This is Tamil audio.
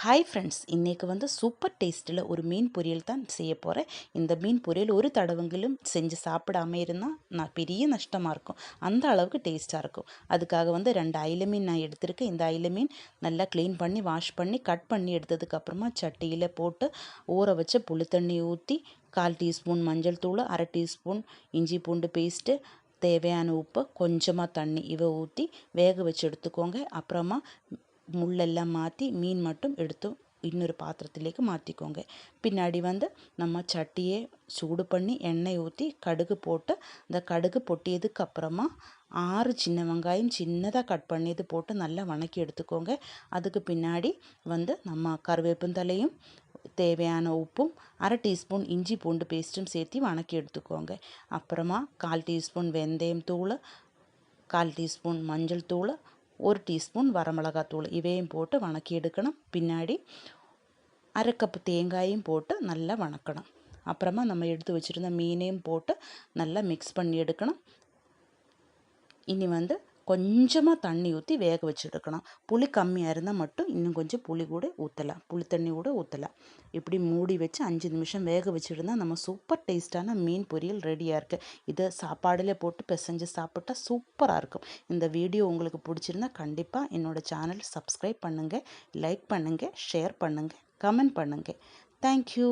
ஹாய் ஃப்ரெண்ட்ஸ், இன்றைக்கி சூப்பர் டேஸ்ட்டில் ஒரு மீன் பொரியல் தான் செய்ய போகிறேன். இந்த மீன் பொரியல் ஒரு தடவைங்களும் செஞ்சு சாப்பிடாம இருந்தால் பெரிய நஷ்டமாக இருக்கும். அந்த அளவுக்கு டேஸ்ட்டாக இருக்கும். அதுக்காக 2 அயில மீன் நான் எடுத்திருக்கேன். இந்த அயில மீன் நல்லா க்ளீன் பண்ணி வாஷ் பண்ணி கட் பண்ணி எடுத்ததுக்கப்புறமா சட்டியில் போட்டு ஊற வச்ச புளி தண்ணி ஊற்றி 1/4 டீஸ்பூன் மஞ்சள் தூள், 1/2 டீஸ்பூன் இஞ்சி பூண்டு பேஸ்ட்டு, தேவையான உப்பு, கொஞ்சமாக தண்ணி இவை ஊற்றி வேக வச்சு எடுத்துக்கோங்க. அப்புறமா முள்ளெல்லாம் மாற்றி மீன் மட்டும் எடுத்து இன்னொரு பாத்திரத்திலேக்கு மாற்றிக்கோங்க. பின்னாடி நம்ம சட்டியை சூடு பண்ணி எண்ணெய் ஊற்றி கடுகு போட்டு இந்த கடுகு பொட்டியதுக்கு அப்புறமா 6 சின்ன வெங்காயம் சின்னதாக கட் பண்ணியது போட்டு நல்லா வணக்கி எடுத்துக்கோங்க. அதுக்கு பின்னாடி நம்ம கருவேப்பந்தலையும் தேவையான உப்பும் 1/2 டீஸ்பூன் இஞ்சி பூண்டு பேஸ்ட்டும் சேர்த்து வணக்கி எடுத்துக்கோங்க. அப்புறமா 1/4 டீஸ்பூன் வெந்தயம் தூள், 1/4 டீஸ்பூன் மஞ்சள் தூள், 1 டீஸ்பூன் வரமிளகாத்தூள் இவையும் போட்டு வணக்கி எடுக்கணும். பின்னாடி 1/2 கப்பு தேங்காயும் போட்டு நல்லா வணக்கணும். அப்புறமா நம்ம எடுத்து வச்சுருந்த மீனையும் போட்டு நல்லா மிக்ஸ் பண்ணி எடுக்கணும். இனி கொஞ்சமாக தண்ணி ஊற்றி வேக வச்சு எடுக்கணும். புளி கம்மியாக இருந்தால் மட்டும் இன்னும் கொஞ்சம் புளி கூட ஊற்றலாம், புளி தண்ணி கூட ஊற்றலாம். இப்படி மூடி வச்சு 5 நிமிஷம் வேக வச்சுருந்தா நம்ம சூப்பர் டேஸ்ட்டான மீன் பொரியல் ரெடியாக இருக்குது. இதை சாப்பாடில் போட்டு பிசைஞ்சு சாப்பிட்டா சூப்பராக இருக்கும். இந்த வீடியோ உங்களுக்கு பிடிச்சிருந்தா கண்டிப்பாக என்னோடய சேனல் சப்ஸ்கிரைப் பண்ணுங்கள், லைக் பண்ணுங்கள், ஷேர் பண்ணுங்கள், கமெண்ட் பண்ணுங்கள். தேங்க்யூ.